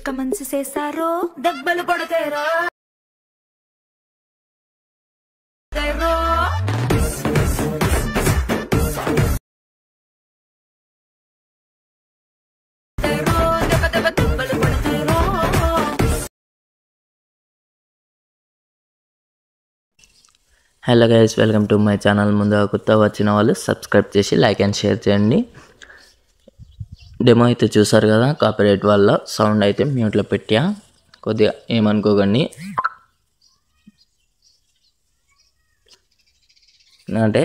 Comments చేశారో దెబ్బలు పడతారో hello guys, welcome to my channel. ముందుగా కొత్తగా వచ్చిన వాళ్ళు సబ్స్క్రైబ్ చేసి లైక్ అండ్ షేర్ చేయండి. డెమో అయితే చూసారు కదా, కాపీరైట్ వల్ల సౌండ్ అయితే మ్యూట్లో పెట్టా, కొద్దిగా ఏమనుకోకండి. అంటే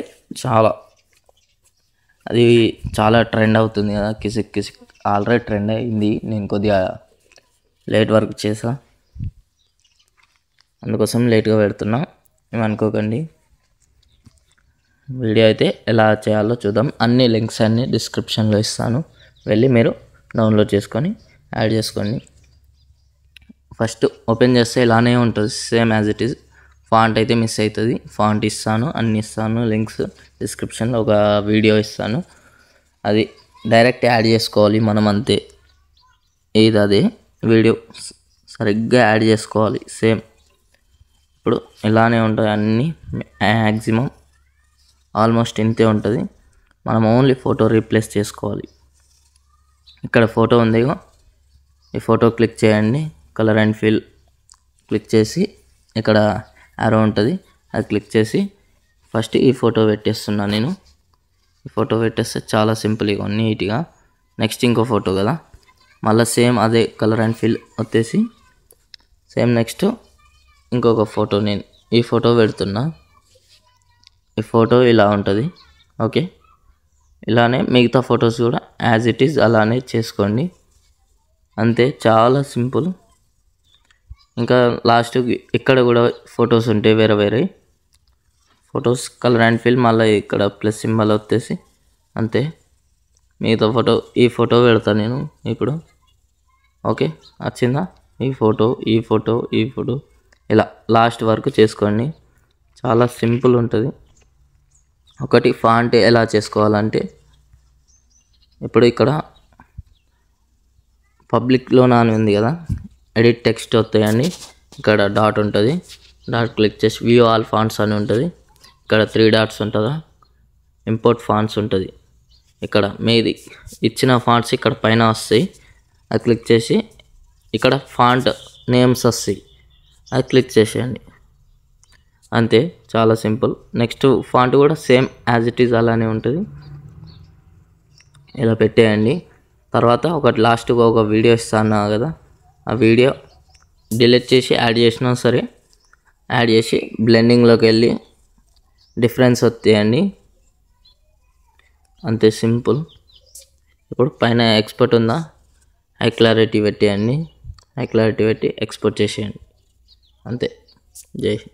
అది చాలా ట్రెండ్ అవుతుంది కదా, కిసిక్ కిసిక్ ఆల్రెడీ ట్రెండ్ అయింది. నేను కొద్దిగా లేట్ వర్క్ చేసా, అందుకోసం లేట్గా పెడుతున్నా, ఏమనుకోకండి. వీడియో అయితే ఎలా చేయాలో చూద్దాం. అన్ని లింక్స్ అన్నీ డిస్క్రిప్షన్లో ఇస్తాను, వెళ్ళి మీరు డౌన్లోడ్ చేసుకొని యాడ్ చేసుకోండి. ఫస్ట్ ఓపెన్ చేస్తే ఇలానే ఉంటుంది, same as it is. Font అయితే మిస్ అవుతుంది, ఫాంట్ ఇస్తాను, అన్ని ఇస్తాను. లింక్స్ డిస్క్రిప్షన్లో ఒక వీడియో ఇస్తాను, అది డైరెక్ట్ యాడ్ చేసుకోవాలి మనం, అంతే. ఇది అదే వీడియో సరిగ్గా యాడ్ చేసుకోవాలి, సేమ్. ఇప్పుడు ఇలానే ఉంటాయి అన్నీ, మ్యాక్సిమం ఆల్మోస్ట్ ఇంతే ఉంటుంది. మనం ఓన్లీ ఫోటో రీప్లేస్ చేసుకోవాలి. ఇక్కడ ఫోటో ఉంది, ఈ ఫోటో క్లిక్ చేయండి, కలర్ అండ్ ఫిల్ క్లిక్ చేసి ఇక్కడ యారో ఉంటుంది, అది క్లిక్ చేసి ఫస్ట్ ఈ ఫోటో పెట్టేస్తున్నా నేను. ఈ ఫోటో పెట్టేస్తే చాలా సింపుల్గా నీట్గా. నెక్స్ట్ ఇంకో ఫోటో కదా, మళ్ళీ సేమ్ అదే కలర్ అండ్ ఫిల్ వచ్చేసి సేమ్. నెక్స్ట్ ఇంకొక ఫోటో, నేను ఈ ఫోటో పెడుతున్నా. ఈ ఫోటో ఇలా ఉంటుంది, ఓకే. ఇలానే మిగతా ఫొటోస్ కూడా యాజ్ ఇట్ ఈజ్ అలానే చేసుకోండి, అంతే. చాలా సింపుల్. ఇంకా లాస్ట్ ఇక్కడ కూడా ఫొటోస్ ఉంటాయి, వేరే వేరే ఫొటోస్, కలర్ అండ్ ఫిల్, మళ్ళీ ఇక్కడ ప్లస్ సింబల్ వచ్చేసి అంతే. మిగతా ఫోటో, ఈ ఫోటో పెడతాను నేను ఇప్పుడు, ఓకే. వచ్చిందా ఈ ఫోటో, ఈ ఫోటో, ఈ ఫోటో, ఇలా లాస్ట్ వరకు చేసుకోండి. చాలా సింపుల్ ఉంటుంది. ఒకటి ఫాంట్ ఎలా చేసుకోవాలంటే, ఇప్పుడు ఇక్కడ పబ్లిక్లో నాని ఉంది కదా, ఎడిట్ టెక్స్ట్ వస్తాయండి. ఇక్కడ డాట్ ఉంటుంది, డాట్ క్లిక్ చేసి వ్యూ ఆల్ ఫాంట్స్ అని ఉంటుంది. ఇక్కడ 3 డాట్స్ ఉంటుందా, ఇంపోర్ట్ ఫాంట్స్ ఉంటుంది. ఇక్కడ మీది ఇచ్చిన ఫాంట్స్ ఇక్కడ పైన వస్తాయి, అది క్లిక్ చేసి ఇక్కడ ఫాంట్ నేమ్స్ వస్తాయి, అది క్లిక్ చేసేయండి, అంతే. చాలా సింపుల్. నెక్స్ట్ ఫాంట్ కూడా సేమ్ యాజ్ ఇట్ ఈజ్ అలానే ఉంటుంది, ఇలా పెట్టేయండి. తర్వాత ఒకటి లాస్ట్గా ఒక వీడియో ఇస్తాను కదా, ఆ వీడియో డిలీట్ చేసి యాడ్ చేసినా సరే, యాడ్ చేసి బ్లెండింగ్లోకి వెళ్ళి డిఫరెన్స్ వస్తాయండి, అంతే సింపుల్. ఇప్పుడు పైన ఎక్స్పోర్ట్ ఉందా, హై క్లారిటీ పెట్టేయండి, హై క్లారిటీ పెట్టి ఎక్స్పోర్ట్ చేసేయండి, అంతే. జై హింద్.